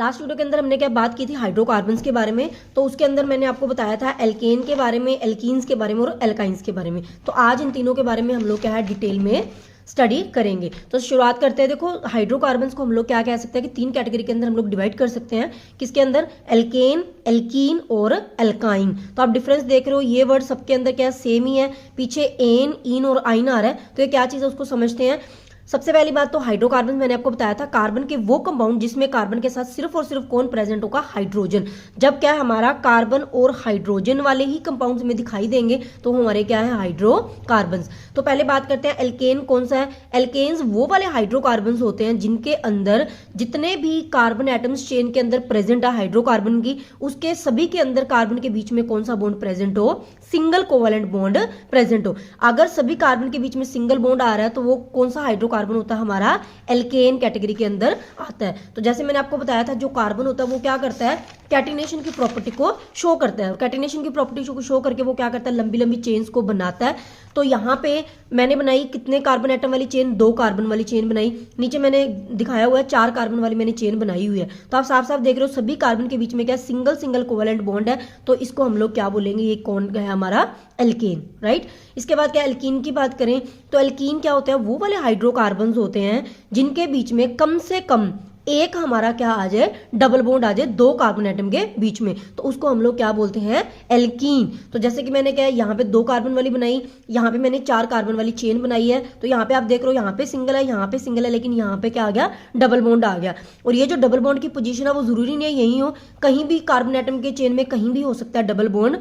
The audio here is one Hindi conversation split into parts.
लास्ट वीडियो के अंदर हमने क्या बात की थी हाइड्रोकार्बन्स के बारे में, तो उसके अंदर मैंने आपको बताया था एल्केन के बारे में, एल्कीन्स के बारे में और एल्काइंस के बारे में। तो आज इन तीनों के बारे में हम लोग क्या है डिटेल में स्टडी करेंगे। तो शुरुआत करते हैं। देखो हाइड्रोकार्बन्स को हम लोग क्या कह सकते हैं कि तीन कैटेगरी के अंदर हम लोग डिवाइड कर सकते हैं। किसके अंदर? एल्केन, एल्कीन और एल्काइन। तो आप डिफरेंस देख रहे हो, ये वर्ड सबके अंदर क्या सेम ही है, पीछे एन, इन और आइन आ रहा है। तो ये क्या चीज़ है उसको समझते हैं। सबसे पहली बात तो हाइड्रोकार्बन मैंने आपको बताया था कार्बन के वो कंपाउंड जिसमें कार्बन के साथ सिर्फ और सिर्फ कौन प्रेजेंट होगा? हाइड्रोजन। जब क्या है हमारा कार्बन और हाइड्रोजन वाले ही कंपाउंड्स में दिखाई देंगे तो हमारे क्या है हाइड्रोकार्बन्स। तो पहले बात करते हैं एल्केन कौन सा है। एल्केन्स वो वाले हाइड्रोकार्बन्स होते हैं जिनके अंदर जितने भी कार्बन एटम्स चेन के अंदर प्रेजेंट है हाइड्रोकार्बन की, उसके सभी के अंदर कार्बन के बीच में कौन सा बॉन्ड प्रेजेंट हो? सिंगल कोवेलेंट बॉन्ड प्रेजेंट हो। अगर सभी कार्बन के बीच में सिंगल बॉन्ड आ रहा है तो वो कौन सा हाइड्रोकार्बन होता है? हमारा एल्केन कैटेगरी के अंदर आता है। तो जैसे मैंने आपको बताया था जो कार्बन होता है वो क्या करता है? कैटिनेशन की प्रॉपर्टी को शो करता है। कैटिनेशन की प्रॉपर्टी को शो करके वो क्या करता है? लंबी लंबी चेन्स को बनाता है। तो यहाँ पे मैंने बनाई कितने कार्बन एटम वाली चेन? 2 कार्बन वाली चेन बनाई। नीचे मैंने दिखाया हुआ है 4 कार्बन वाली मैंने चेन बनाई हुई है। तो आप साफ साफ देख रहे हो सभी कार्बन के बीच में क्या सिंगल सिंगल कोवेलेंट बॉन्ड है। तो इसको हम लोग क्या बोलेंगे? ये कौन है? हमारा एल्केन, राइट। इसके बाद क्या एल्कीन की बात करें तो एल्कीन क्या होता है? वो वाले हाइड्रोकार्बन्स होते हैं जिनके बीच में कम से कम एक हमारा क्या आ जाए? डबल बॉन्ड आ जाए 2 कार्बन एटम के बीच में, तो उसको हम लोग क्या बोलते हैं? एल्कीन। तो जैसे कि मैंने क्या यहाँ पे 2 कार्बन वाली बनाई, यहाँ पे मैंने 4 कार्बन वाली चेन बनाई है। तो यहाँ पे आप देख रहे हो यहाँ पे सिंगल है, यहाँ पे सिंगल है, लेकिन यहाँ पे क्या आ गया? डबल बॉन्ड आ गया। और ये जो डबल बॉन्ड की पोजीशन है वो जरूरी नहीं है यही हो, कहीं भी कार्बन एटम के चेन में कहीं भी हो सकता है डबल बॉन्ड।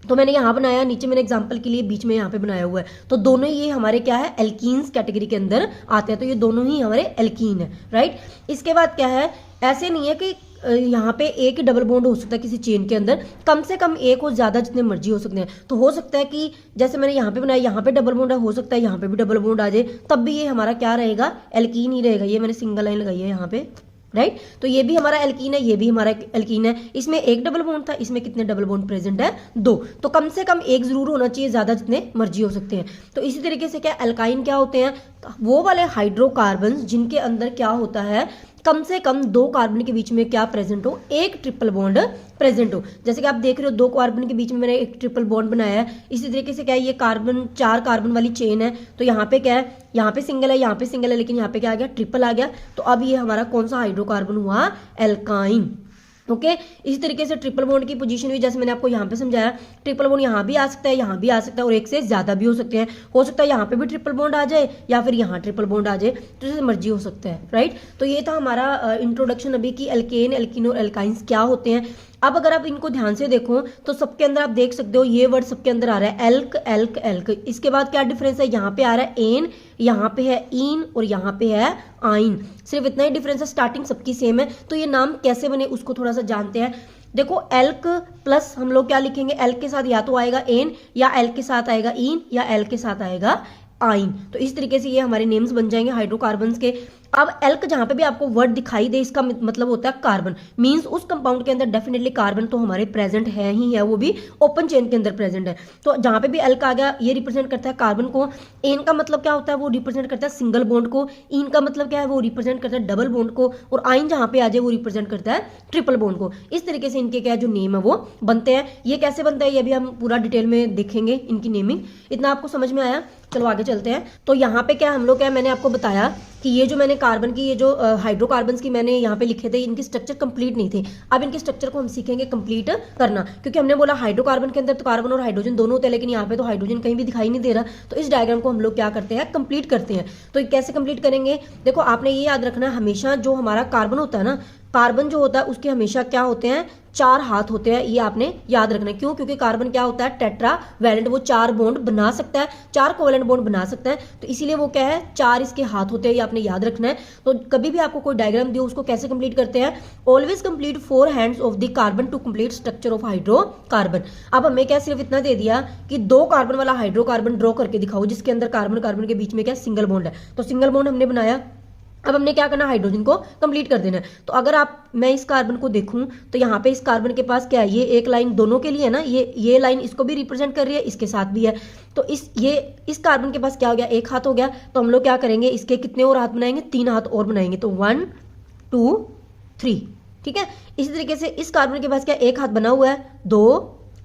तो मैंने यहाँ बनाया, नीचे मैंने एग्जांपल के लिए बीच में यहाँ पे बनाया हुआ है। तो दोनों ये हमारे क्या है? एल्कीन्स कैटेगरी के अंदर आते हैं। तो ये दोनों ही हमारे एल्कीन है, राइट। इसके बाद क्या है, ऐसे नहीं है कि यहाँ पे एक ही डबल बॉन्ड हो सकता है किसी चेन के अंदर, कम से कम एक और ज्यादा जितने मर्जी हो सकते हैं। तो हो सकता है कि जैसे मैंने यहाँ पे बनाया, यहाँ पे डबल बॉन्ड है, हो सकता है यहाँ पे भी डबल बॉन्ड आ जाए, तब भी ये हमारा क्या रहेगा? एल्कीन ही रहेगा। ये मैंने सिंगल लाइन लगाई है यहाँ पे, राइट। तो ये भी हमारा एल्कीन है, ये भी हमारा एल्कीन है। इसमें एक डबल बॉन्ड था, इसमें कितने डबल बॉन्ड प्रेजेंट है? 2। तो कम से कम एक जरूर होना चाहिए, ज्यादा जितने मर्जी हो सकते हैं। तो इसी तरीके से क्या एल्काइन क्या होते हैं? वो वाले हाइड्रोकार्बन्स जिनके अंदर क्या होता है? कम से कम 2 कार्बन के बीच में क्या प्रेजेंट हो? एक ट्रिपल बॉन्ड प्रेजेंट हो। जैसे कि आप देख रहे हो 2 कार्बन के बीच में मैंने एक ट्रिपल बॉन्ड बनाया है। इसी तरीके से क्या है, ये कार्बन 4 कार्बन वाली चेन है। तो यहाँ पे क्या है? यहाँ पे सिंगल है, यहाँ पे सिंगल है, लेकिन यहाँ पे क्या आ गया? ट्रिपल आ गया। तो अब ये हमारा कौन सा हाइड्रोकार्बन हुआ? एल्काइन। ओके इसी तरीके से ट्रिपल बॉन्ड की पोजीशन भी जैसे मैंने आपको यहाँ पे समझाया, ट्रिपल बॉन्ड यहाँ भी आ सकता है, यहाँ भी आ सकता है, और एक से ज्यादा भी हो सकते हैं। हो सकता है यहाँ पे भी ट्रिपल बॉन्ड आ जाए या फिर यहाँ ट्रिपल बॉन्ड आ जाए, तो जैसे मर्जी हो सकता है, राइट। तो ये था हमारा इंट्रोडक्शन अभी कि एल्केन, एल्कीन और एल्काइंस क्या होते हैं। अब अगर आप इनको ध्यान से देखो तो सबके अंदर आप देख सकते हो ये वर्ड सबके अंदर आ रहा है एल्क, एल्क, एल्क। इसके बाद क्या डिफरेंस है? यहाँ पे आ रहा है एन, यहाँ पे है इन और यहाँ पे है आइन। सिर्फ इतना ही डिफरेंस है, स्टार्टिंग सबकी सेम है। तो ये नाम कैसे बने उसको थोड़ा सा जानते हैं। देखो एल्क प्लस हम लोग क्या लिखेंगे? एल्क के साथ या तो आएगा एन, या एल्क के साथ आएगा इन, या एल्क के साथ आएगा आइन। तो इस तरीके से ये हमारे नेम्स बन जाएंगे हाइड्रोकार्बन्स के। अब एल्क जहां पे भी आपको वर्ड दिखाई दे इसका मतलब होता है कार्बन, मींस उस कंपाउंड के अंदर डेफिनेटली कार्बन तो हमारे प्रेजेंट है ही है, वो भी ओपन चेन के अंदर प्रेजेंट है। तो जहां पे भी एल्क आ गया ये रिप्रेजेंट करता है कार्बन को। एन का मतलब क्या होता है? वो रिप्रेजेंट करता है सिंगल बॉन्ड को। इन का मतलब क्या है? वो रिप्रेजेंट करता है डबल बॉन्ड को। और आइन जहां पे आ जाए वो रिप्रेजेंट करता है ट्रिपल बॉन्ड को। इस तरीके से इनके क्या जो नेम है वो बनते हैं। ये कैसे बनता है ये भी हम पूरा डिटेल में देखेंगे इनकी नेमिंग। इतना आपको समझ में आया? चलो आगे चलते हैं। तो यहाँ पे क्या हम लोग क्या मैंने आपको बताया कि ये जो मैंने कार्बन की ये जो हाइड्रोकार्बन्स की मैंने यहाँ पे लिखे थे, इनके स्ट्रक्चर कंप्लीट नहीं थे। अब इनके स्ट्रक्चर को हम सीखेंगे कंप्लीट करना, क्योंकि हमने बोला हाइड्रोकार्बन के अंदर तो कार्बन और हाइड्रोजन दोनों होते हैं, लेकिन यहाँ पे तो हाइड्रोजन कहीं भी दिखाई नहीं दे रहा। तो इस डायग्राम को हम लोग क्या करते हैं? कंप्लीट करते हैं। तो कैसे कंप्लीट करेंगे? देखो आपने ये याद रखना है, हमेशा जो हमारा कार्बन होता है ना, कार्बन जो होता है उसके हमेशा क्या होते हैं? 4 हाथ होते हैं। ये आपने याद रखना है। क्यों? क्योंकि कार्बन क्या होता है? टेट्रा वैलेंट, वो 4 बॉन्ड बना सकता है, 4 कोवेलेंट बॉन्ड बना सकता है। तो इसीलिए वो क्या है? 4 इसके हाथ होते हैं, ये आपने याद रखना है। तो कभी भी आपको कोई डायग्राम दियो उसको कैसे कंप्लीट करते हैं? Always complete 4 hands of the carbon to complete structure of hydrocarbon. अब हमें क्या सिर्फ इतना दे दिया कि 2 कार्बन वाला हाइड्रोकार्बन ड्रॉ करके दिखाओ जिसके अंदर कार्बन कार्बन के बीच में क्या सिंगल बॉन्ड है। तो सिंगल बॉन्ड हमने बनाया। अब हमने क्या करना? हाइड्रोजन को कंप्लीट कर देना है। तो अगर मैं इस कार्बन को देखूं तो यहाँ पे इस कार्बन के पास क्या है? ये एक लाइन दोनों के लिए है ना, ये लाइन इसको भी रिप्रेजेंट कर रही है, इसके साथ भी है। तो इस कार्बन के पास क्या हो गया? एक हाथ हो गया। तो हम लोग क्या करेंगे? इसके कितने और हाथ बनाएंगे? 3 हाथ और बनाएंगे। तो 1 2 3 ठीक है। इसी तरीके से इस कार्बन के पास क्या एक हाथ बना हुआ है, 2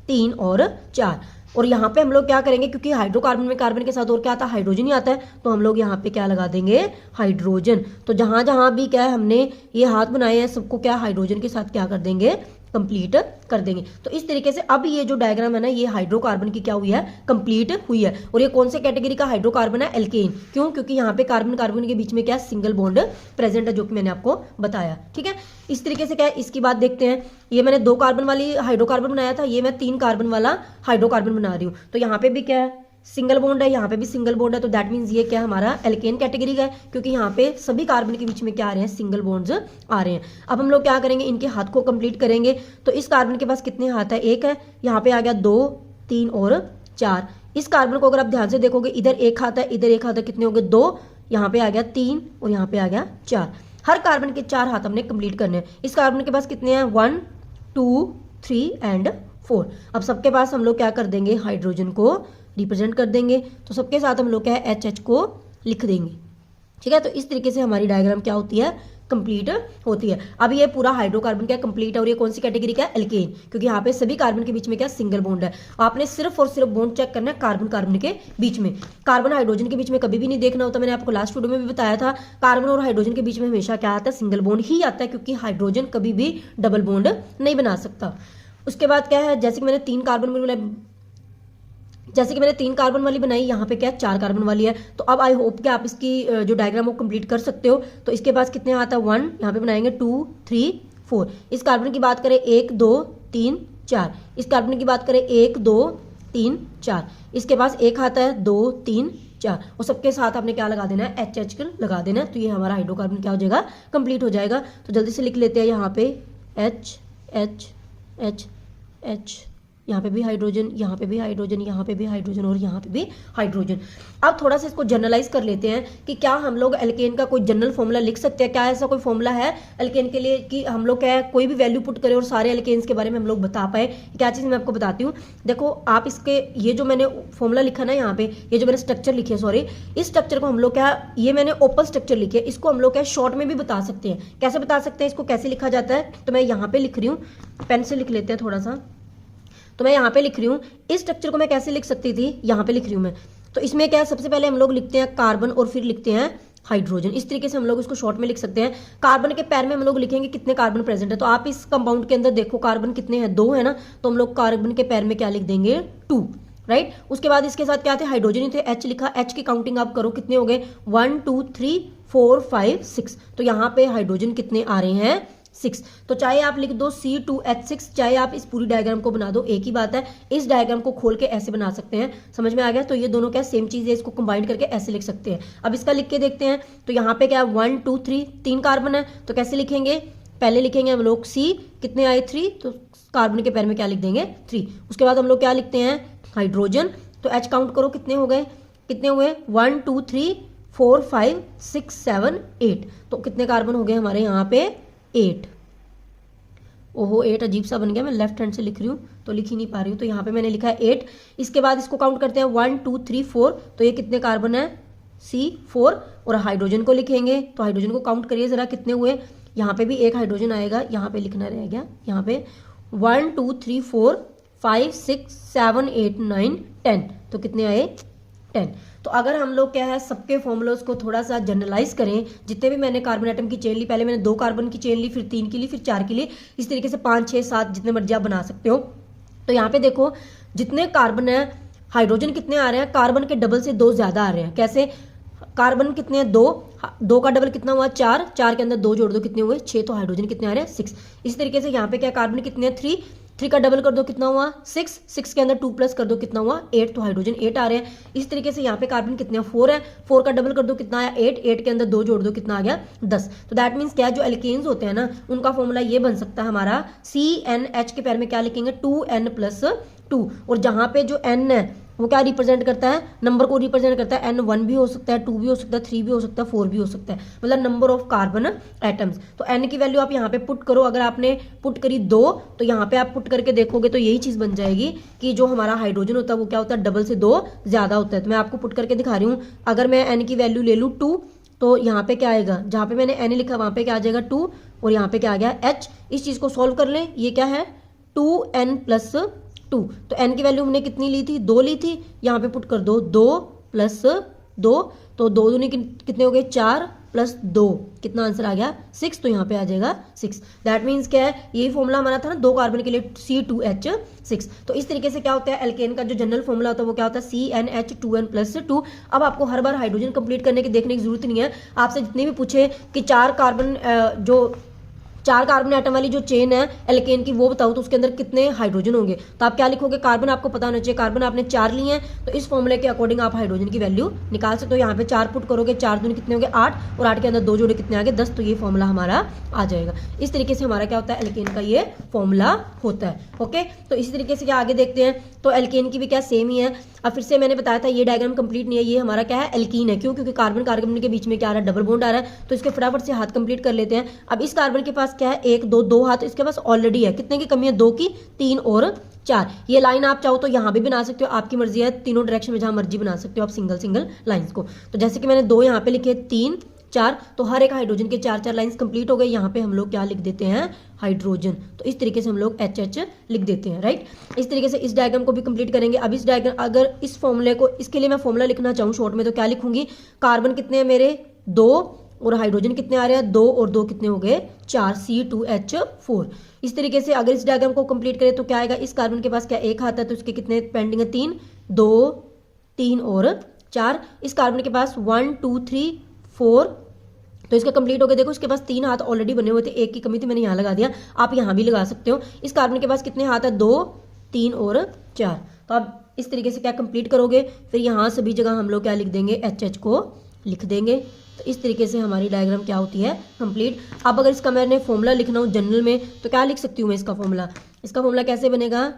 3 और 4, और यहाँ पे हम लोग क्या करेंगे, क्योंकि हाइड्रोकार्बन में कार्बन के साथ और क्या आता है, हाइड्रोजन ही आता है, तो हम लोग यहाँ पे क्या लगा देंगे, हाइड्रोजन। तो जहां जहां भी क्या है हमने ये हाथ बनाए हैं सबको क्या हाइड्रोजन के साथ क्या कर देंगे, कंप्लीट कर देंगे। तो इस तरीके से अब ये जो डायग्राम है ना, ये हाइड्रोकार्बन की क्या हुई है, कंप्लीट हुई है। और ये कौन से कैटेगरी का हाइड्रोकार्बन है, एल्केन। क्यों, क्योंकि यहाँ पे कार्बन कार्बन के बीच में क्या सिंगल बॉन्ड प्रेजेंट है, जो कि मैंने आपको बताया। ठीक है, इस तरीके से क्या है, इसकी बात देखते हैं। ये मैंने 2 कार्बन वाली हाइड्रोकार्बन बनाया था, ये मैं 3 कार्बन वाला हाइड्रोकार्बन बना रही हूँ। तो यहाँ पे भी क्या है, सिंगल बॉन्ड है, यहाँ पे भी सिंगल बॉन्ड है, तो दैट मीन्स ये क्या हमारा एल्केन कैटेगरी का है, क्योंकि यहाँ पे सभी कार्बन के बीच में क्या आ रहे हैं, सिंगल बॉन्ड्स आ रहे हैं। अब हम लोग क्या करेंगे, इनके हाथ को कंप्लीट करेंगे। तो इस कार्बन के पास कितने हाथ है, एक है, यहाँ पे आ गया 2 3 और 4। इस कार्बन को अगर आप ध्यान से देखोगे, इधर एक हाथ है, इधर एक हाथ है, कितने हो गए, 2, यहाँ पे आ गया 3 और यहाँ पे आ गया 4। हर कार्बन के 4 हाथ हमने कंप्लीट करने हैं। इस कार्बन के पास कितने हैं, 1 2 3 एंड 4। अब सबके पास हम लोग क्या कर देंगे, हाइड्रोजन को रिप्रेजेंट कर देंगे। तो सबके साथ हम लोग क्या है, एच को लिख देंगे। ठीक है, तो इस तरीके से हमारी डायग्राम क्या होती है, कंप्लीट होती है। अब ये पूरा हाइड्रोकार्बन क्या कंप्लीट है, और ये कौन सी कैटेगरी का है, एल्केन, क्योंकि यहाँ पे सभी कार्बन के बीच में क्या सिंगल बॉन्ड है। आपने सिर्फ और सिर्फ बॉन्ड चेक करना है कार्बन कार्बन के बीच में। कार्बन हाइड्रोजन के बीच में कभी भी नहीं देखना होता, मैंने आपको लास्ट वीडियो में भी बताया था। कार्बन और हाइड्रोजन के बीच में हमेशा क्या आता है, सिंगल बॉन्ड ही आता है, क्योंकि हाइड्रोजन कभी भी डबल बॉन्ड नहीं बना सकता। उसके बाद क्या है, जैसे कि मैंने 3 कार्बन वाली बनाई, यहाँ पे क्या 4 कार्बन वाली है। तो अब आई होप कि आप इसकी जो डायग्राम वो कंप्लीट कर सकते हो। तो इसके पास कितने आता है, 1, यहाँ पे बनाएंगे 2 3 4। इस कार्बन की बात करें 1 2 3 4। इस कार्बन की बात करें 1 2 3 4। इसके पास एक आता है 2 3 4, और सबके साथ आपने क्या लगा देना है, एच लगा देना है। तो ये हमारा हाइड्रोकार्बन क्या हो जाएगा, कंप्लीट हो जाएगा। तो जल्दी से लिख लेते हैं, यहाँ पे एच एच एच एच, यहाँ पे भी हाइड्रोजन, यहाँ पे भी हाइड्रोजन, यहाँ पे भी हाइड्रोजन और यहाँ पे भी हाइड्रोजन। अब थोड़ा सा इसको जनरलाइज कर लेते हैं कि क्या हम लोग एल्केन का कोई जनरल फॉर्मूला लिख सकते हैं। क्या ऐसा कोई फॉर्मूला है एल्केन के लिए कि हम लोग क्या है कोई भी वैल्यू पुट करें और सारे एल्केन्स के बारे में हम लोग बता पाए। क्या चीज़ मैं आपको बताती हूँ। देखो आप इसके ये जो मैंने फॉर्मूला लिखा ना, यहाँ पे ये जो मैंने स्ट्रक्चर लिखी है, सॉरी, इस स्ट्रक्चर को हम लोग क्या, ये मैंने ओपन स्ट्रक्चर लिखी है, इसको हम लोग क्या शॉर्ट में भी बता सकते हैं। कैसे बता सकते हैं, इसको कैसे लिखा जाता है, तो मैं यहाँ पे लिख रही हूँ, पेन से लिख लेते हैं थोड़ा सा। तो मैं यहाँ पे लिख रही हूँ, इस स्ट्रक्चर को मैं कैसे लिख सकती थी, यहाँ पे लिख रही हूँ मैं। तो इसमें क्या है, सबसे पहले हम लोग लिखते हैं कार्बन और फिर लिखते हैं हाइड्रोजन। इस तरीके से हम लोग इसको शॉर्ट में लिख सकते हैं। कार्बन के पैर में हम लोग लिखेंगे कितने कार्बन प्रेजेंट है। तो आप इस कंपाउंड के अंदर देखो कार्बन कितने हैं, 2 है ना, तो हम लोग कार्बन के पैर में क्या लिख देंगे, 2, राइट। उसके बाद इसके साथ क्या थे, हाइड्रोजन ही थे, एच लिखा। एच की काउंटिंग आप करो, कितने हो गए, 1 2 3 4 5 6। तो यहाँ पे हाइड्रोजन कितने आ रहे हैं, 6। तो चाहे आप लिख दो C2H6, चाहे आप इस पूरी डायग्राम को बना दो, एक ही बात है। इस डायग्राम को खोल के ऐसे बना सकते हैं, समझ में आ गया। तो ये दोनों क्या सेम चीज है, इसको कंबाइन करके ऐसे लिख सकते हैं। अब इसका लिख के देखते हैं। तो यहाँ पे क्या 1 2 3 3 कार्बन है, तो कैसे लिखेंगे, पहले लिखेंगे हम लोग C, कितने आए 3, तो कार्बन के पैर में क्या लिख देंगे 3। उसके बाद हम लोग क्या लिखते हैं, हाइड्रोजन। तो H काउंट करो कितने हो गए, कितने हुए, 1 2 3 4 5 6 7 8। तो कितने कार्बन हो गए हमारे यहाँ पे, 8। ओहो 8 अजीब सा बन गया, मैं लेफ्ट हैंड से लिख रही हूँ तो लिख ही नहीं पा रही हूँ। तो यहाँ पे मैंने लिखा है 8। इसके बाद इसको काउंट करते हैं 1 2 3 4। तो ये कितने कार्बन है, C4। और हाइड्रोजन को लिखेंगे, तो हाइड्रोजन को काउंट करिए जरा कितने हुए। यहाँ पे भी एक हाइड्रोजन आएगा, यहाँ पे लिखना रह गया, यहाँ पे 1 2 3 4 5 6 7 8 9 10। तो कितने आए, 10। तो अगर हम लोग क्या है सबके फॉर्मूलाज को थोड़ा सा जनरलाइज करें, जितने भी मैंने कार्बन एटम की चेन ली, पहले मैंने 2 कार्बन की चेन ली, फिर 3 की ली, फिर 4 की ली, इस तरीके से 5 6 7 जितने मर्जी आप बना सकते हो। तो यहाँ पे देखो जितने कार्बन है, हाइड्रोजन कितने आ रहे हैं, कार्बन के डबल से 2 ज्यादा आ रहे हैं। कैसे, कार्बन कितने हैं, 2 का डबल कितना हुआ, 4, 4 के अंदर 2 जोड़ दो कितने हुए, 6। तो हाइड्रोजन कितने आ रहे हैं, 6। इस तरीके से यहाँ पे क्या कार्बन कितने हैं, 3, 3 का डबल कर दो कितना हुआ, 6, 6 के अंदर 2 प्लस कर दो कितना हुआ, 8। तो हाइड्रोजन 8 आ रहे हैं। इस तरीके से यहाँ पे कार्बन कितने हैं, 4 है, 4 का डबल कर दो कितना आया, 8, 8 के अंदर 2 जोड़ दो कितना आ गया, 10। तो दैट मीन्स क्या, जो एल्केन्स होते हैं ना, उनका फॉर्मूला ये बन सकता है हमारा, CnH के पैर में क्या लिखेंगे, 2n+2। और जहां पे जो n है वो क्या रिप्रेजेंट करता है, नंबर को रिप्रेजेंट करता है। n 1 भी हो सकता है, 2 भी हो सकता है, 3 भी हो सकता है, 4 भी हो सकता है, मतलब नंबर ऑफ कार्बन एटम्स। तो n की वैल्यू आप यहाँ पे पुट करो। अगर आपने पुट करी 2, तो यहाँ पे आप पुट करके देखोगे तो यही चीज बन जाएगी कि जो हमारा हाइड्रोजन होता है वो क्या होता है, डबल से 2 ज्यादा होता है। तो मैं आपको पुट करके दिखा रही हूँ। अगर मैं n की वैल्यू ले लूँ 2, तो यहाँ पे क्या आएगा, जहाँ पे मैंने n लिखा वहां पे क्या आ जाएगा 2, और यहाँ पे क्या आ गया H। इस चीज़ को सॉल्व कर लें, ये क्या है 2n+2। तो n की वैल्यू हमने कितनी ली थी, 2 ली थी, यहाँ पे पुट कर दो 2 + 2, तो 2 दूनी कितने हो गए 4 + 2, कितना आंसर आ गया 6। तो यहाँ पे आ जाएगा 6। दैट मीन्स क्या है, यही फॉर्मूला हमारा था ना 2 कार्बन के लिए C2H6। तो इस तरीके से क्या होता है, एल्केन का जो जनरल फॉर्मूला होता है वो क्या होता है CnH2n+2। अब आपको हर बार हाइड्रोजन कंप्लीट करने की देखने की जरूरत नहीं है। आपसे जितने भी पूछे कि 4 कार्बन एटम वाली जो चेन है एल्केन की वो बताओ, तो उसके अंदर कितने हाइड्रोजन होंगे, तो आप क्या लिखोगे, कार्बन आपको पता होना चाहिए, कार्बन आपने 4 लिए हैं, तो इस फॉर्मूले के अकॉर्डिंग आप हाइड्रोजन की वैल्यू निकाल सकते हो। यहाँ पे 4 पुट करोगे, 4 दूनी कितने होंगे 8, और 8 के अंदर 2 जोड़े कितने आ गए 10, तो ये फॉर्मूला हमारा आ जाएगा। इस तरीके से हमारा क्या होता है, एल्केन का ये फॉर्मूला होता है। ओके, तो इसी तरीके से क्या आगे देखते हैं, तो एल्केन की भी क्या सेम ही है। अब फिर से मैंने बताया था ये डायग्राम कंप्लीट नहीं है, ये हमारा क्या है एल्कीन है। क्यों, क्योंकि कार्बन कार्बन के बीच में क्या आ रहा है, डबल बॉन्ड आ रहा है, तो इसके फटाफट से हाथ कंप्लीट कर लेते हैं। अब इस कार्बन के पास क्या है, 1 2 हाथ इसके पास ऑलरेडी है, कितने की कमी है 2 की, 3 और 4। ये लाइन आप चाहो तो यहाँ भी बना सकते हो, आपकी मर्जी है, तीनों डायरेक्शन में जहां मर्जी बना सकते हो आप सिंगल लाइंस को। तो जैसे कि मैंने 2 यहाँ पे लिखे, 3 4, तो हर एक हाइड्रोजन के 4 लाइंस कंप्लीट हो गए। यहाँ पे हम लोग क्या लिख देते हैं, हाइड्रोजन। तो इस तरीके से हम लोग HH लिख देते हैं, राइट। इस तरीके से इस डायग्राम को भी कंप्लीट करेंगे। अब इस डायग्राम, अगर इस फॉर्मूले को, इसके लिए मैं फॉर्मूला लिखना चाहूँ शॉर्ट में, तो क्या लिखूंगी, कार्बन कितने हैं मेरे 2, और हाइड्रोजन कितने आ रहे हैं 2 और 2 कितने हो गए 4, C2H4। इस तरीके से अगर इस डायग्राम को कंप्लीट करें तो क्या आएगा, इस कार्बन के पास क्या एक हाथ है, तो इसके कितने पेंडिंग है 3, 2 3 और 4। इस कार्बन के पास 1 2 3 4, तो इसका कंप्लीट हो गया। देखो इसके पास 3 हाथ ऑलरेडी बने हुए थे, एक की कमी थी, मैंने यहाँ लगा दिया, आप यहाँ भी लगा सकते हो। इस कार्बन के पास कितने हाथ है 2 3 और 4। तो आप इस तरीके से क्या कंप्लीट करोगे, फिर यहाँ सभी जगह हम लोग क्या लिख देंगे, HH को लिख देंगे। तो इस तरीके से हमारी डायग्राम क्या होती है, कंप्लीट। अब अगर इसका मैंने फॉर्मूला लिखना हो जनरल में, तो क्या लिख सकती हूँ मैं इसका फॉर्मूला कैसे बनेगा,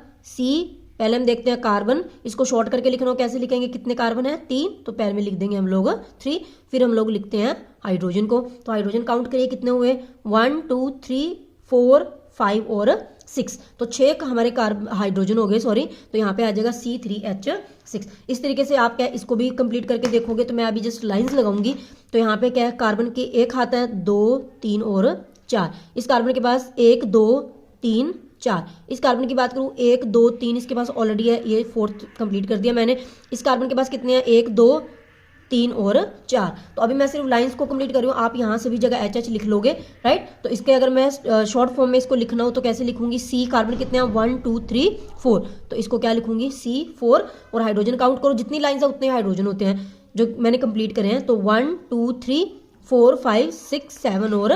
पहले हम देखते हैं कार्बन, इसको शॉर्ट करके लिखना हो कैसे लिखेंगे, कितने कार्बन है 3, तो पहले में लिख देंगे हम लोग 3, फिर हम लोग लिखते हैं हाइड्रोजन को। तो हाइड्रोजन काउंट करिए कितने हुए, 1 2 3 4 5 और 6, तो 6 हमारे हाइड्रोजन हो गए, सॉरी। तो यहाँ पे आ जाएगा C3H6। इस तरीके से आप क्या इसको भी कंप्लीट करके देखोगे, तो मैं अभी जस्ट लाइंस लगाऊंगी। तो यहाँ पे क्या है, कार्बन के एक हाथ है 2 3 और 4। इस कार्बन के पास 1 2 3 4। इस कार्बन की बात करूँ 1 2 3 इसके पास ऑलरेडी है, ये 4th कंप्लीट कर दिया मैंने। इस कार्बन के पास कितने हैं 1 2 3 और 4। तो अभी मैं सिर्फ लाइंस को कंप्लीट कर रही हूँ, आप यहाँ सभी जगह HH लिख लोगे, राइट। तो इसके अगर मैं शॉर्ट फॉर्म में इसको लिखना हो तो कैसे लिखूंगी, C कार्बन कितने हैं 1 2 3 4, तो इसको क्या लिखूंगी C4। और हाइड्रोजन काउंट करो, जितनी लाइंस है उतने हाइड्रोजन होते हैं जो मैंने कंप्लीट करे हैं। तो 1 2 3 4 5 6 7 और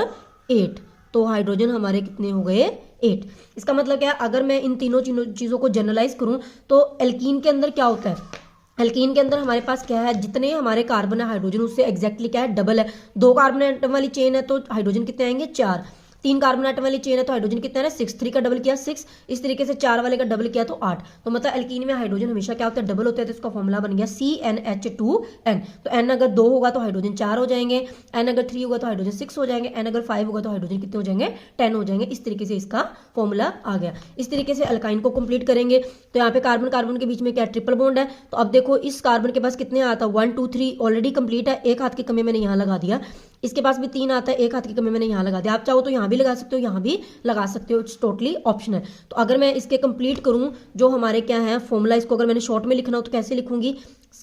8, तो हाइड्रोजन हमारे कितने हो गए 8। इसका मतलब क्या है, अगर मैं इन तीनों चीज़ों को जनरलाइज करूं तो एल्कीन के अंदर क्या होता है, एल्कीन के अंदर हमारे पास क्या है, जितने हमारे कार्बन है हाइड्रोजन उससे एग्जैक्टली क्या है डबल है। 2 कार्बन एटम वाली चेन है तो हाइड्रोजन कितने आएंगे 4। 3 कार्बन एटम वाली चेन है तो हाइड्रोजन कितना है 6, 3 का डबल किया 6, इस तरीके से 4 वाले का डबल किया तो 8। तो मतलब एल्कीन में हाइड्रोजन हमेशा क्या होता है डबल होता है, तो इसका फॉर्मूला बन गया CnH2n। तो n अगर 2 होगा तो हाइड्रोजन 4 हो जाएंगे, n अगर 3 होगा तो हाइड्रोजन 6 हो जाएंगे, n अगर 5 होगा तो हाइड्रोजन कितने हो जाएंगे 10 हो जाएंगे। इस तरीके से इसका फॉर्मूला आ गया। इस तरीके से अल्काइन को कंप्लीट करेंगे। तो यहाँ पे कार्बन कार्बन के बीच में क्या ट्रिपल बॉन्ड है, तो अब देखो इस कार्बन के पास कितने आता है 1 2 3 ऑलरेडी कंप्लीट है, एक हाथ की कमी मैंने यहाँ लगा दिया। इसके पास भी 3 आता है, एक हाथ की कमी मैंने यहाँ लगा दिया। आप चाहो तो यहाँ भी लगा सकते हो, यहाँ भी लगा सकते हो, इट्स टोटली ऑप्शनल। तो अगर मैं इसके कंप्लीट करूँ जो हमारे क्या है फॉर्मूला, इसको अगर मैंने शॉर्ट में लिखना हो तो कैसे लिखूंगी,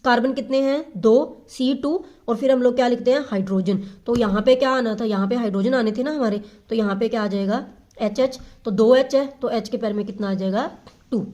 कार्बन कितने हैं 2 C2 और फिर हम लोग क्या लिखते हैं हाइड्रोजन। तो यहाँ पे क्या आना था, यहाँ पे हाइड्रोजन आने थे ना हमारे, तो यहाँ पे क्या आ जाएगा HH। तो 2H है तो H के पैर में कितना आ जाएगा 2,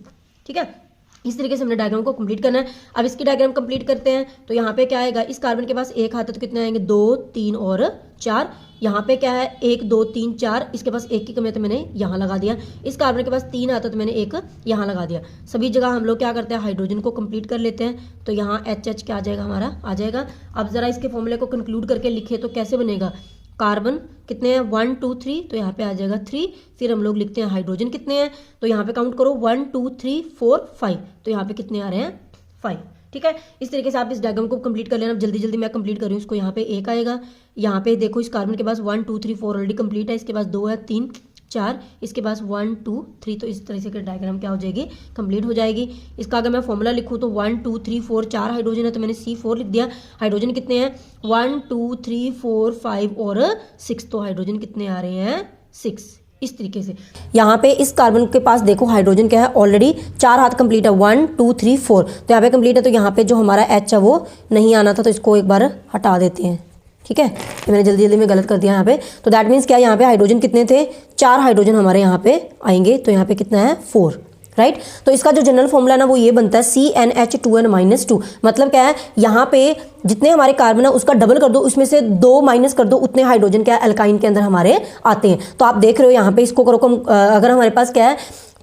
ठीक है। इस तरीके से हमने डायग्राम को कंप्लीट करना है। अब इसकी डायग्राम कंप्लीट करते हैं। तो यहाँ पे क्या आएगा, इस कार्बन के पास एक हाथ है तो कितने आएंगे 2 3 और 4। यहाँ पे क्या है 1 2 3 4, इसके पास एक की कमी है तो मैंने यहाँ लगा दिया। इस कार्बन के पास 3 आता है तो मैंने एक यहाँ लगा दिया। सभी जगह हम लोग क्या करते हैं हाइड्रोजन को कंप्लीट कर लेते हैं। तो यहाँ HH क्या आ जाएगा हमारा आ जाएगा। अब जरा इसके फॉर्मूले को कंक्लूड करके लिखे तो कैसे बनेगा, कार्बन कितने हैं 1 2 3, तो यहाँ पे आ जाएगा 3। फिर हम लोग लिखते हैं हाइड्रोजन कितने हैं, तो यहाँ पे काउंट करो 1 2 3 4 5, तो यहाँ पे कितने आ रहे हैं 5, ठीक है। इस तरीके से आप इस डायग्राम को कंप्लीट कर लेना। जल्दी जल्दी मैं कंप्लीट कर रही हूँ इसको। यहाँ पे 1 आएगा, यहाँ पे देखो इस कार्बन के पास 1 2 3 4 ऑलरेडी कंप्लीट है, इसके पास 2 है 3 4, इसके पास 1 2 3, तो इस तरह से डायग्राम क्या हो जाएगी कंप्लीट हो जाएगी। इसका अगर मैं फॉर्मूला लिखूँ तो 1 2 3 4 4 हाइड्रोजन है तो मैंने C4 लिख दिया। हाइड्रोजन कितने हैं 1 2 3 4 5 और 6, तो हाइड्रोजन कितने आ रहे हैं 6 इस तरीके से। यहाँ पे इस कार्बन के पास देखो हाइड्रोजन क्या है, ऑलरेडी 4 हाथ कंप्लीट है, 1 2 3 4, तो यहाँ पे कंप्लीट है। तो यहाँ पे जो हमारा H है वो नहीं आना था, तो इसको एक बार हटा देते हैं, ठीक है। ये मैंने जल्दी जल्दी में गलत कर दिया यहाँ पे। तो दैट मीन्स क्या, यहाँ पे हाइड्रोजन कितने थे, 4 हाइड्रोजन हमारे यहाँ पे आएंगे, तो यहाँ पे कितना है 4, राइट। तो इसका जो जनरल फॉर्मूला ना वो ये बनता है CnH2n-2। मतलब क्या है, यहाँ पे जितने हमारे कार्बन है उसका डबल कर दो, उसमें से 2 माइनस कर दो, उतने हाइड्रोजन क्या है एल्काइन के अंदर हमारे आते हैं। तो आप देख रहे हो यहाँ पे इसको करो कम, अगर हमारे पास क्या है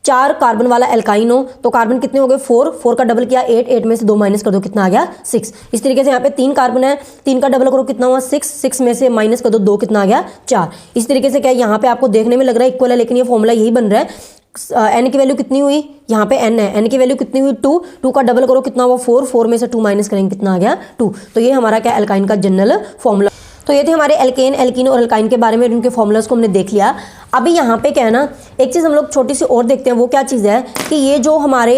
4 कार्बन वाला एल्काइन हो तो कार्बन कितने हो गए 4 का डबल किया 8 में से 2 माइनस कर दो, कितना आ गया 6। इस तरीके से यहाँ पे 3 कार्बन है, 3 का डबल करो कितना हुआ 6 में से माइनस कर दो 2, कितना आ गया 4। इस तरीके से क्या है, यहाँ पे आपको देखने में लग रहा है इक्वल है, लेकिन ये फॉर्मूला यही बन रहा है। n की वैल्यू कितनी हुई, यहाँ पे n है, n की वैल्यू कितनी हुई 2 का डबल करो कितना हुआ 4 में से 2 माइनस करेंगे कितना आ गया 2। तो ये हमारा क्या एल्काइन का जनरल फॉर्मूला। तो ये थे हमारे एल्केन, एल्कीन और एल्काइन के बारे में, उनके फॉर्मूलाज को हमने देख लिया। अभी यहाँ पे क्या है ना, एक चीज़ हम लोग छोटी सी और देखते हैं, वो क्या चीज़ है कि ये जो हमारे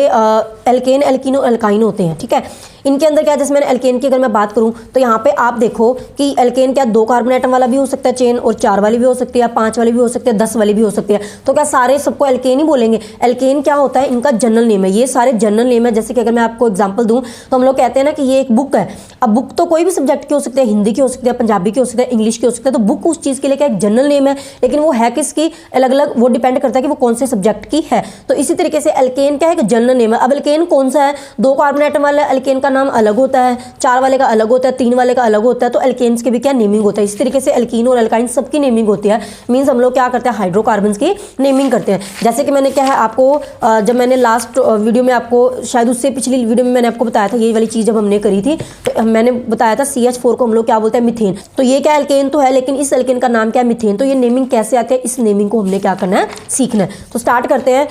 एल्केन, एल्कीन और एल्काइन होते हैं, ठीक है, इनके अंदर क्या है, जैसे मैंने एल्केन की अगर मैं बात करूं तो यहाँ पे आप देखो कि एल्केन क्या 2 कार्बन एटम वाला भी हो सकता है चेन, और 4 वाली भी हो सकती है, 5 वाली भी हो सकती है, 10 वाली भी हो सकती है। तो क्या सारे सबको एल्केन ही बोलेंगे? एल्केन क्या होता है, इनका जनरल नेम है, ये सारे जनरल नेम है। जैसे कि अगर मैं आपको एग्जाम्पल दूँ तो हम लोग कहते हैं ना कि ये एक बुक है। अब बुक तो कोई भी सब्जेक्ट की हो सकती है, हिंदी की हो सकती है, पंजाबी की हो सकती है, इंग्लिश की हो सकती है। तो बुक उस चीज़ के लिए क्या एक जनरल नेम है, लेकिन वो है किसकी, अलग अलग, वो डिपेंड करता है कि वो कौन से सब्जेक्ट की है। तो इसी तरीके से एल्केन क्या है, एक जनरल नेम है। अब एल्केन कौन सा है, 2 कार्बन एटम वाला एल्केन का नाम अलग होता है, 4 वाले का अलग होता है, 3 वाले का अलग होता है। तो एल्केन्स के भी क्या नेमिंग होता है। इस तरीके से एल्कीन और एल्काइन सबकी नेमिंग होती है। मींस हम लोग क्या करते हैं, हाइड्रोकार्बन्स की नेमिंग करते हैं। जैसे कि मैंने क्या है आपको जब मैंने लास्ट वीडियो में आपको, शायद उससे पिछली वीडियो में मैंने आपको बताया था, ये वाली चीज़ जब हमने करी थी तो मैंने बताया था CH4 को हम लोग क्या बोलते हैं, मीथेन। तो ये क्या एल्केन तो है, लेकिन इस एल्केन का नाम क्या है, मीथेन। तो ये नेमिंग कैसे आती है, इस नेमिंग को हमने क्या करना है, सीखना है। तो स्टार्ट करते हैं।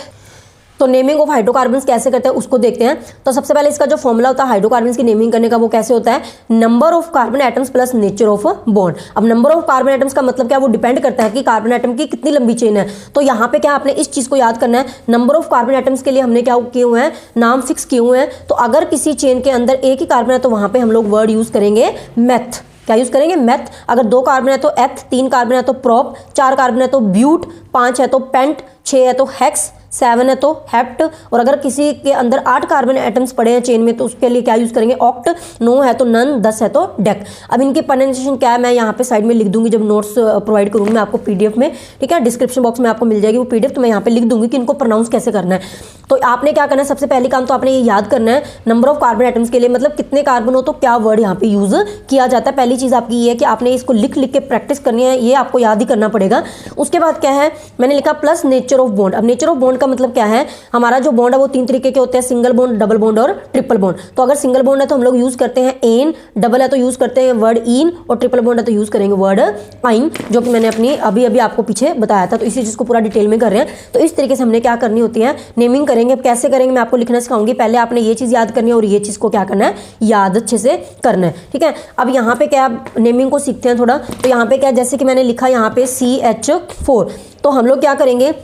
तो नेमिंग ऑफ हाइड्रोकार्बन्स कैसे करते हैं उसको देखते हैं। तो सबसे पहले इसका जो फॉर्मूला होता है हाइड्रोकार्बन्स की नेमिंग करने का, वो कैसे होता है, number of carbon atoms plus nature of bond. अब नंबर ऑफ कार्बन एटम्स का मतलब क्या, वो डिपेंड करता है कि कार्बन एटम की कितनी लंबी चेन है। तो यहाँ पे क्या आपने इस चीज को याद करना है, नंबर ऑफ कार्बन एटम्स के लिए हमने क्या किए हुए हैं, नाम फिक्स किए हुए हैं। तो अगर किसी चेन के अंदर एक ही कार्बन है तो वहां पे हम लोग वर्ड यूज करेंगे मेथ। क्या यूज करेंगे, मेथ। अगर 2 कार्बन है तो एथ, 3 कार्बन है तो प्रोप, 4 कार्बन है तो ब्यूट, 5 है तो पेंट, 6 है तो हेक्स, 7 है तो हेप्ट, और अगर किसी के अंदर 8 कार्बन एटम्स पड़े हैं चेन में तो उसके लिए क्या यूज करेंगे, ऑक्ट, 9 है तो नन, 10 है तो डेक। अब इनकी प्रोनाउंसिएशन क्या है मैं यहाँ पे साइड में लिख दूंगी, जब नोट्स प्रोवाइड करूंगी मैं आपको PDF में, ठीक है, डिस्क्रिप्शन बॉक्स में आपको मिल जाएगी वो PDF। तो मैं यहाँ पे लिख दूंगी कि इनको प्रोनाउंस कैसे करना है। तो आपने क्या करना है, सबसे पहले काम तो आपने ये याद करना है, नंबर ऑफ कार्बन एटम्स के लिए मतलब कितने कार्बन हो तो क्या वर्ड यहाँ पे यूज किया जाता है। पहली चीज आपकी ये है कि आपने इसको लिख लिख के प्रैक्टिस करनी है, ये आपको याद ही करना पड़ेगा। उसके बाद क्या है, मैंने लिखा प्लस नेचर ऑफ बॉन्ड। अब नेचर ऑफ बॉन्ड का मतलब क्या है, हमारा जो बॉन्ड है वो 3 तरीके के होते हैं, सिंगल बॉन्ड, डबल बॉन्ड और ट्रिपल बॉन्ड। तो अगर सिंगल बॉन्ड है तो हम लोग यूज करते हैं एन, डबल है तो यूज करते हैं वर्ड इन, और ट्रिपल बॉन्ड है तो यूज करेंगे वर्ड आइन, जो कि मैंने अपनी अभी अभी आपको पीछे बताया था। तो इसी चीज को पूरा डिटेल में कर रहे हैं। तो इस तरीके से हमने क्या करनी होती है, नेमिंग करेंगे। अब कैसे करेंगे मैं आपको लिखना सिखाऊंगी। पहले आपने ये चीज याद करनी है और ये चीज को क्या करना है, याद अच्छे से करना है, ठीक है। अब यहाँ पे क्या नेमिंग को सीखते हैं थोड़ा। तो यहाँ पे क्या, जैसे कि मैंने लिखा यहाँ पे CH4, तो हम लोग क्या करेंगे,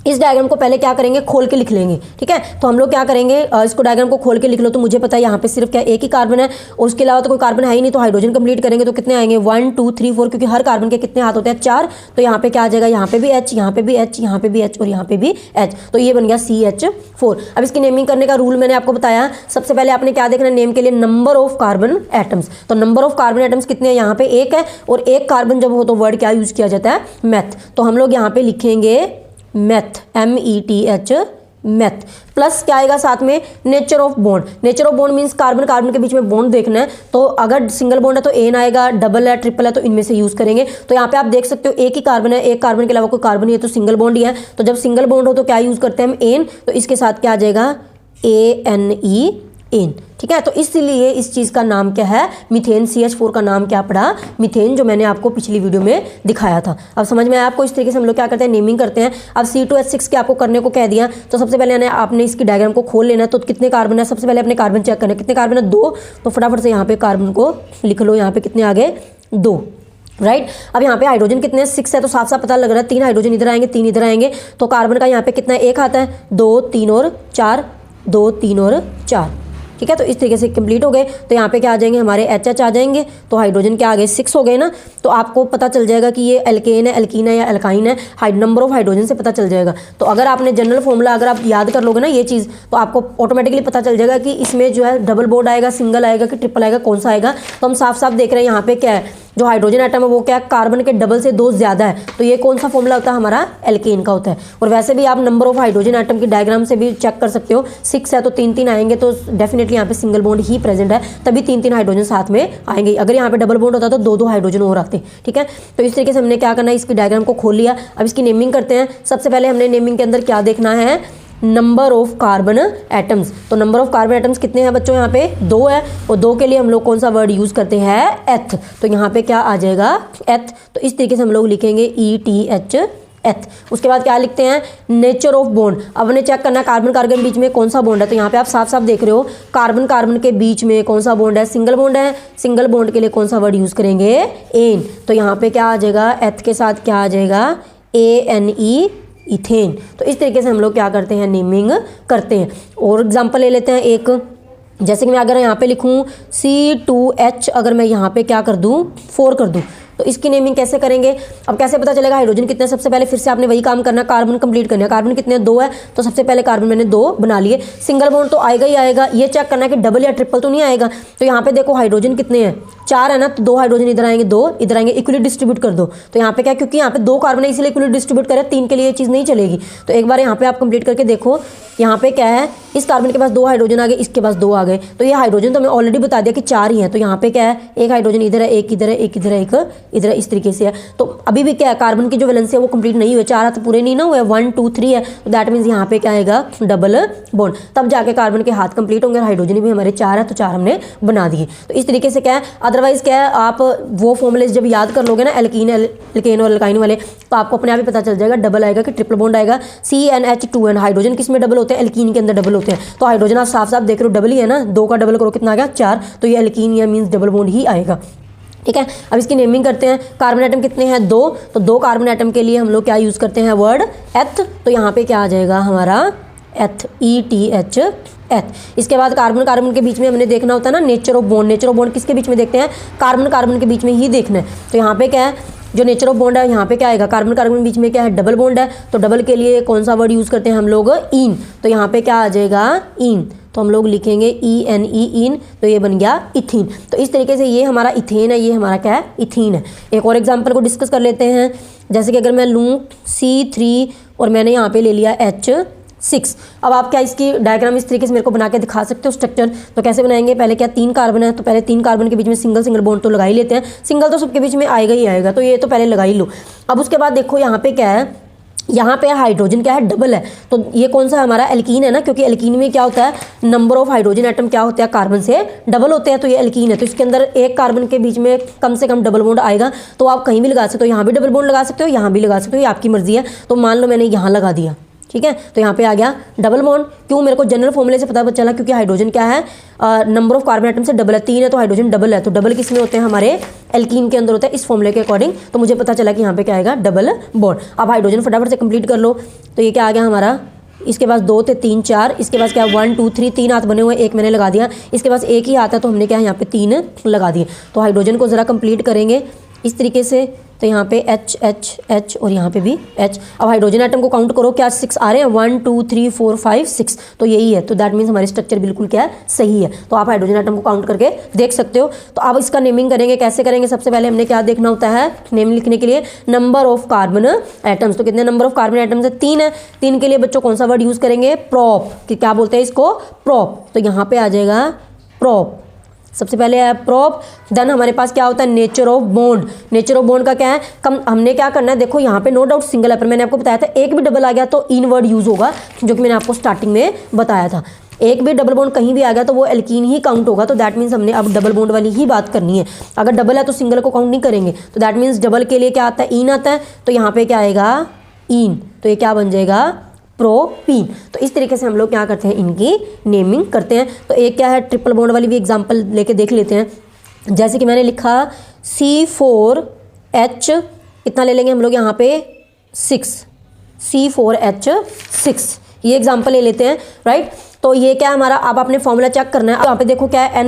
इस डायग्राम को पहले क्या करेंगे, खोल के लिख लेंगे, ठीक है। तो हम लोग क्या करेंगे, इसको डायग्राम को खोल के लिख लो। तो मुझे पता है यहाँ पे सिर्फ क्या एक ही कार्बन है और उसके अलावा तो कोई कार्बन है ही नहीं। तो हाइड्रोजन कंप्लीट करेंगे तो कितने आएंगे, 1 2 3 4, क्योंकि हर कार्बन के कितने हाथ होते हैं, 4। तो यहाँ पे क्या आ जाएगा, यहाँ पे भी H, यहाँ पे भी H, यहाँ पे भी H और यहाँ पे भी H। तो ये बन गया CH4। अब इसकी नेमिंग करने का रूल मैंने आपको बताया। सबसे पहले आपने क्या देखना, नेम के लिए नंबर ऑफ कार्बन एटम्स। तो नंबर ऑफ कार्बन एटम्स कितने हैं, यहाँ पे 1 है, और एक कार्बन जब हो तो वर्ड क्या यूज किया जाता है, मैथ। तो हम लोग यहाँ पे लिखेंगे मैथ, METH, मैथ। प्लस क्या आएगा साथ में, nature of bond. Nature of bond means carbon carbon के बीच में बॉन्ड देखना है। तो अगर सिंगल बॉन्ड है तो एन आएगा, डबल है, ट्रिपल है तो इनमें से यूज करेंगे। तो यहाँ पे आप देख सकते हो एक ही कार्बन है, एक कार्बन के अलावा कोई कार्बन नहीं है, तो सिंगल बॉन्ड ही है। तो जब सिंगल बॉन्ड हो तो क्या यूज करते हैं हम, एन। तो इसके साथ क्या आ जाएगा, ANE, एन, ठीक है। तो इसलिए इस चीज का नाम क्या है, मीथेन। CH4 का नाम क्या पड़ा, मीथेन, जो मैंने आपको पिछली वीडियो में दिखाया था। अब समझ में आया आपको। इस तरीके से हम लोग क्या करते हैं, नेमिंग करते हैं। अब C2H6 के आपको करने को कह दिया, तो सबसे पहले आपने इसकी डायग्राम को खोल लेना है। तो कितने कार्बन है, सबसे पहले अपने कार्बन चेक करना है, कितने कार्बन है, 2। तो फटाफट से यहाँ पे कार्बन को लिख लो, यहाँ पे कितने आ गए, 2, राइट। अब यहाँ पे हाइड्रोजन कितने हैं, 6 है। तो साफ साफ पता लग रहा है 3 हाइड्रोजन इधर आएंगे, 3 इधर आएंगे। तो कार्बन का यहाँ पे कितना है, 1 आता है, 2 3 और 4, 2 3 और 4, ठीक है। तो इस तरीके से कंप्लीट हो गए। तो यहाँ पे क्या आ जाएंगे हमारे HH आ जाएंगे, तो हाइड्रोजन क्या आ गए 6 हो गए ना। तो आपको पता चल जाएगा कि ये एल्केन है, एल्कीन है या एल्काइन है, नंबर ऑफ हाइड्रोजन से पता चल जाएगा। तो अगर आपने जनरल फॉर्मूला अगर आप याद कर लोगे ना ये चीज़, तो आपको ऑटोमेटिकली पता चल जाएगा कि इसमें जो है डबल बॉन्ड आएगा, सिंगल आएगा कि ट्रिपल आएगा, कौन सा आएगा। तो हम साफ साफ देख रहे हैं यहाँ पे क्या है, जो हाइड्रोजन एटम है वो क्या है, कार्बन के डबल से 2 ज़्यादा है। तो ये कौन सा फॉर्मूला होता है हमारा, एल्केन का होता है। और वैसे भी आप नंबर ऑफ हाइड्रोजन एटम की डायग्राम से भी चेक कर सकते हो, 6 है तो 3-3 आएंगे, तो डेफिनेटली यहाँ पे सिंगल बॉन्ड ही प्रेजेंट है, तभी 3-3 हाइड्रोजन साथ में आएंगे। अगर यहाँ पे डबल बॉन्ड होता तो 2-2 हाइड्रोजन और आते, ठीक है। तो इस तरीके से हमने क्या करना है, इसकी डायग्राम को खोल लिया। अब इसकी नेमिंग करते हैं। सबसे पहले हमने नेमिंग के अंदर क्या देखना है, नंबर ऑफ कार्बन एटम्स। तो नंबर ऑफ कार्बन एटम्स कितने हैं बच्चों, यहाँ पे 2 है, और 2 के लिए हम लोग कौन सा वर्ड यूज करते हैं, एथ। तो यहाँ पे क्या आ जाएगा, एथ। तो इस तरीके से हम लोग लिखेंगे ETH, एथ। उसके बाद क्या लिखते हैं, नेचर ऑफ बॉन्ड। अब हमने चेक करना है कार्बन कार्बन के बीच में कौन सा बॉन्ड है। तो यहाँ पे आप साफ साफ देख रहे हो, कार्बन कार्बन के बीच में कौन सा बॉन्ड है, सिंगल बॉन्ड है। सिंगल बॉन्ड के लिए कौन सा वर्ड यूज करेंगे, एन। तो यहाँ पे क्या आ जाएगा, एथ के साथ क्या आ जाएगा, ANE, इथेन। तो इस तरीके से हम लोग क्या करते हैं, नेमिंग करते हैं। और एग्जांपल ले लेते हैं एक, जैसे कि मैं अगर यहाँ पे लिखूँ C2H, अगर मैं यहाँ पे क्या कर दूँ, 4 कर दूँ, तो इसकी नेमिंग कैसे करेंगे। अब कैसे पता चलेगा हाइड्रोजन कितने, सबसे पहले फिर से आपने वही काम करना, कार्बन कंप्लीट करना है। कार्बन कितने, 2 है, तो सबसे पहले कार्बन मैंने 2 बना लिए। सिंगल बॉन्ड तो आएगा ही आएगा, ये चेक करना है कि डबल या ट्रिपल तो नहीं आएगा। तो यहाँ पे देखो हाइड्रोजन कितने हैं, 4 है ना, तो 2 हाइड्रोजन इधर आएंगे, 2 इधर आएंगे, इक्वली डिस्ट्रीब्यूट कर दो। तो यहाँ पे क्या, क्योंकि यहाँ पे 2 कार्बन है इसलिए इक्वली डिस्ट्रीब्यूट करें, 3 के लिए ये चीज़ नहीं चलेगी। तो एक बार यहाँ पे आप कंप्लीट करके देखो, यहाँ पे क्या है, इस कार्बन के पास 2 हाइड्रोजन आ गए, इसके पास 2 आ गए। तो ये हाइड्रोजन तो मैं ऑलरेडी बता दिया कि 4 ही है। तो यहाँ पे क्या है, एक हाइड्रोजन इधर है, एक इधर है, एक इधर है, एक इधर है, इस तरीके से है। तो अभी भी क्या है, कार्बन की जो वैलेंसी है वो कंप्लीट नहीं हुई, 4 हाथ पूरे नहीं ना हुए, 1 2 3 है। तो दैट मीन्स यहाँ पे क्या आएगा, डबल बॉन्ड। तब जाके कार्बन के हाथ कंप्लीट होंगे। हाइड्रोजन भी हमारे 4 है, तो 4 हमने बना दिए। तो इस तरीके से क्या है, अदरवाइज क्या है, आप वो फॉर्मूले जब याद कर लोगे ना, एल्केन और एल्काइन वाले, तो आपको अपने आप ही पता चल जाएगा डबल आएगा कि ट्रिपल बॉन्ड आएगा। CnH2n, हाइड्रोजन किस में डबल होते हैं, एल्कीन के अंदर डबल होते हैं। तो हाइड्रोजन आप साफ साफ देख रहे हो डबल ही है ना, 2 का डबल करो कितना आ गया, 4। तो ये एल्कीन या मीन्स डबल बॉन्ड ही आएगा, ठीक है। अब इसकी नेमिंग करते हैं। कार्बन एटम कितने हैं, 2। तो 2 कार्बन एटम के लिए हम लोग क्या यूज़ करते हैं, वर्ड एथ। तो यहाँ पे क्या आ जाएगा हमारा, एथ, ETH, एथ। इसके बाद कार्बन कार्बन के बीच में हमने देखना होता है ना, nature of bond. Nature of bond किसके बीच में देखते हैं, कार्बन कार्बन के बीच में ही देखना है। तो यहाँ पे क्या है, जो नेचर ऑफ बॉन्ड है, यहाँ पे क्या आएगा, कार्बन कार्बन के बीच में क्या है, डबल बॉन्ड है। तो डबल के लिए कौन सा वर्ड यूज़ करते हैं हम लोग, इन। तो यहाँ पे क्या आ जाएगा, इन। तो हम लोग लिखेंगे ENE, इन। तो ये बन गया इथीन। तो इस तरीके से ये हमारा इथेन है, ये हमारा क्या है, इथीन है। एक और एग्जाम्पल को डिस्कस कर लेते हैं। जैसे कि अगर मैं लूँ C3 और मैंने यहाँ पे ले लिया H6। अब आप क्या इसकी डायग्राम इस तरीके से मेरे को बना के दिखा सकते हो स्ट्रक्चर। तो कैसे बनाएंगे, पहले क्या 3 कार्बन है, तो पहले 3 कार्बन के बीच में सिंगल सिंगल बॉन्ड तो लगा ही लेते हैं। सिंगल तो सबके बीच में आएगा ही आएगा, तो ये तो पहले लगा ही लो। अब उसके बाद देखो यहाँ पे क्या है, यहाँ पे हाइड्रोजन क्या है, डबल है। तो ये कौन सा हमारा, एल्कीन है ना, क्योंकि एल्कीन में क्या होता है, नंबर ऑफ हाइड्रोजन एटम क्या होता है, कार्बन से डबल होते हैं। तो ये एल्कीन है, तो इसके अंदर एक कार्बन के बीच में कम से कम डबल बॉन्ड आएगा। तो आप कहीं भी लगा सकते हो, यहाँ भी डबल बॉन्ड लगा सकते हो, यहाँ भी लगा सकते हो, ये आपकी मर्जी है। तो मान लो मैंने यहाँ लगा दिया, ठीक है। तो यहाँ पे आ गया डबल बॉन्ड। क्यों, मेरे को जनरल फॉर्मूले से पता चला, क्योंकि हाइड्रोजन क्या है, नंबर ऑफ कार्बन एटम से डबल है, 3 है तो हाइड्रोजन डबल है। तो डबल किस में होते हैं, हमारे एल्कीन के अंदर होता है, इस फॉर्मूले के अकॉर्डिंग। तो मुझे पता चला कि यहाँ पे क्या आएगा, डबल बॉन्ड। अब हाइड्रोजन फटाफट से कंप्लीट कर लो। तो ये क्या आ गया हमारा, इसके पास 2 थे, 3 4, इसके पास क्या 1 2 3, 3 हाथ बने हुए, एक मैंने लगा दिया। इसके पास एक ही हाथ है, तो हमने क्या यहाँ पे 3 लगा दिए। तो हाइड्रोजन को ज़रा कंप्लीट करेंगे इस तरीके से। तो यहाँ पे H H H और यहाँ पे भी H। अब हाइड्रोजन एटम को काउंट करो, क्या 6 आ रहे हैं, 1 2 3 4 5 6। तो यही है। तो दैट मीन्स हमारी स्ट्रक्चर बिल्कुल क्या है, सही है। तो आप हाइड्रोजन एटम को काउंट करके देख सकते हो। तो अब इसका नेमिंग करेंगे, कैसे करेंगे, सबसे पहले हमने क्या देखना होता है, नेम लिखने के लिए नंबर ऑफ कार्बन एटम्स। तो कितने नंबर ऑफ कार्बन एटम्स है, 3 है। 3 के लिए बच्चों कौन सा वर्ड यूज़ करेंगे, प्रॉप। कि क्या बोलते हैं इसको, प्रॉप। तो यहाँ पे आ जाएगा प्रॉप, सबसे पहले है प्रॉप। देन हमारे पास क्या होता है, nature of bond. Nature of bond का क्या है, हमने क्या करना है, देखो यहाँ पे नो डाउट सिंगल है, पर मैंने आपको बताया था एक भी डबल आ गया तो इन वर्ड यूज होगा, जो कि मैंने आपको स्टार्टिंग में बताया था। एक भी डबल बॉन्ड कहीं भी आ गया तो वो एल्कीन ही काउंट होगा। तो दैट मीन्स हमने अब डबल बॉन्ड वाली ही बात करनी है। अगर डबल है तो सिंगल को काउंट नहीं करेंगे। तो दैट मीन्स डबल के लिए क्या आता है, इन आता है। तो यहाँ पे क्या आएगा, इन। तो ये क्या बन जाएगा, प्रोपीन। तो इस तरीके से हम लोग क्या करते हैं, इनकी नेमिंग करते हैं। तो एक क्या है, ट्रिपल बॉन्ड वाली भी एग्जांपल लेके देख लेते हैं। जैसे कि मैंने लिखा C4H, कितना ले लेंगे हम लोग यहाँ पे, 6, C4H6। ये एग्जांपल ले लेते हैं, राइट। तो ये क्या है हमारा, अब आपने फॉर्मूला चेक करना है। यहाँ पे देखो क्या है,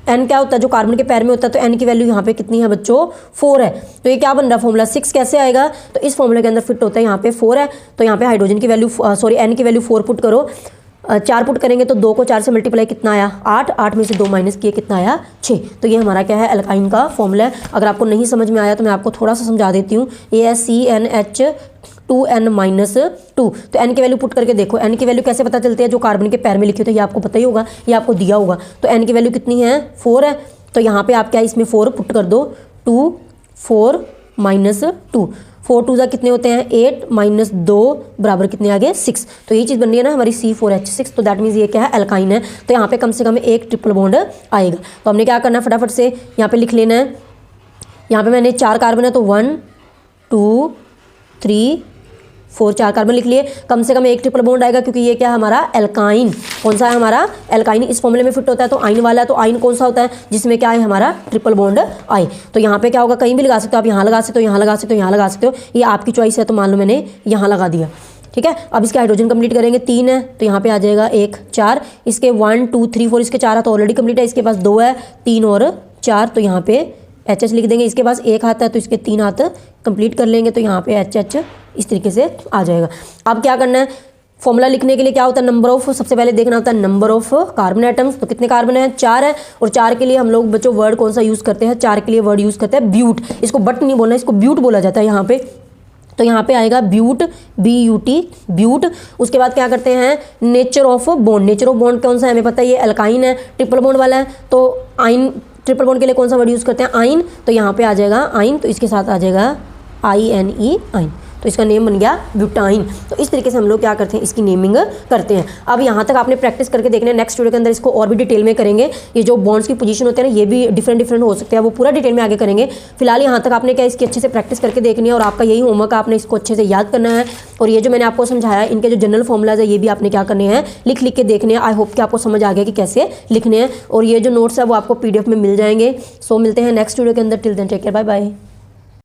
एन क्या होता है, जो कार्बन के पैर में होता है, तो एन की वैल्यू यहाँ पे कितनी है बच्चों, 4 है। तो ये क्या बन रहा है फॉर्मूला, 6 कैसे आएगा, तो इस फॉर्मूले के अंदर फिट होता है, यहाँ पे 4 है, तो यहाँ पे हाइड्रोजन की वैल्यू एन की वैल्यू 4 पुट करो, 4 पुट करेंगे तो 2 को 4 से मल्टीप्लाई कितना आया 8, 8 में से 2 माइनस किए कितना आया 6। तो ये हमारा क्या है, एल्काइन का फॉर्मूला है। अगर आपको नहीं समझ में आया तो मैं आपको थोड़ा सा समझा देती हूँ। ये है CnH2n-2, तो n की वैल्यू पुट करके देखो, n की वैल्यू कैसे पता चलती है, जो कार्बन के पैर में लिखी हो, तो ये आपको पता ही होगा, ये आपको दिया होगा। तो n की वैल्यू कितनी है, 4 है, तो यहाँ पे आप क्या इसमें 4 पुट कर दो, 2 4 -2, 4 2 कितने होते हैं 8 -2 बराबर कितने आ गए 6। तो ये चीज़ बन रही है ना हमारी C4H6, तो दैट मीन्स ये क्या है, एल्काइन है। तो यहाँ पे कम से कम एक ट्रिपल बॉन्ड आएगा। तो हमने क्या करना है, फटाफट से यहाँ पे लिख लेना है। यहाँ पे मैंने 4 कार्बन है, तो 1 2 3 4 4 कार्बन लिख लिए। कम से कम एक ट्रिपल बॉन्ड आएगा, क्योंकि ये क्या है हमारा एल्काइन। कौन सा है हमारा, एल्काइन। इस फॉर्मूले में फिट होता है, तो आइन वाला है, तो आइन कौन सा होता है, जिसमें क्या है हमारा ट्रिपल बॉन्ड आए। तो यहाँ पे क्या होगा, कहीं भी लगा सकते हो आप, यहाँ लगा सकते हो, यहाँ लगा सकते हो, यहाँ लगा सकते हो, ये आपकी चॉइस है। तो मान लो मैंने यहाँ लगा दिया, ठीक है। अब इसके हाइड्रोजन कंप्लीट करेंगे, 3 है, तो यहाँ पे आ जाएगा 1 4, इसके 1 2 3 4, इसके 4 है तो ऑलरेडी कंप्लीट है, इसके पास 2 है, 3 और 4, तो यहाँ पे HH लिख देंगे। इसके पास 1 हाथ है, तो इसके 3 हाथ कंप्लीट कर लेंगे, तो यहाँ पे HH इस तरीके से आ जाएगा। अब क्या करना है, फॉर्मूला लिखने के लिए क्या होता है, नंबर ऑफ, सबसे पहले देखना होता है नंबर ऑफ कार्बन एटम्स। तो कितने कार्बन है, 4 है, और 4 के लिए हम लोग बच्चों वर्ड कौन सा यूज़ करते हैं, 4 के लिए वर्ड यूज़ करते हैं ब्यूट। इसको बट नहीं बोलना, इसको ब्यूट बोला जाता है यहाँ पे। तो यहाँ पे आएगा ब्यूट, BUT, ब्यूट। उसके बाद क्या करते हैं, nature of bond. Nature of bond कौन सा है, हमें पता है ये एल्काइन है, ट्रिपल बॉन्ड वाला है, तो आइन, ट्रिपल बॉन्ड के लिए कौन सा वर्ड यूज़ करते हैं, आइन। तो यहाँ पे आ जाएगा आइन, तो इसके साथ आ जाएगा INE, आइन, तो इसका नेम बन गया ब्यूटाइन। तो इस तरीके से हम लोग क्या करते हैं, इसकी नेमिंग करते हैं। अब यहाँ तक आपने प्रैक्टिस करके देखना है, नेक्स्ट वीडियो के अंदर इसको और भी डिटेल में करेंगे। ये जो बॉन्ड्स की पोजीशन होते हैं ना, ये भी डिफरेंट हो सकते हैं, वो पूरा डिटेल में आगे करेंगे। फिलहाल यहाँ तक आपने क्या इसकी अच्छे से प्रैक्टिस करके देखनी है, और आपका यही होमवर्क, आपने इसको अच्छे से याद करना है। और ये जो मैंने आपको समझाया, इनके जो जनरल फॉर्मूलाज है, ये भी आपने क्या करने हैं, लिख के देखने हैं। आई होप कि आपको समझ आ गया कि कैसे लिखने हैं, और ये जो नोट्स है वो आपको PDF में मिल जाएंगे। सो मिलते हैं नेक्स्ट वीडियो के अंदर, till then take care, bye bye.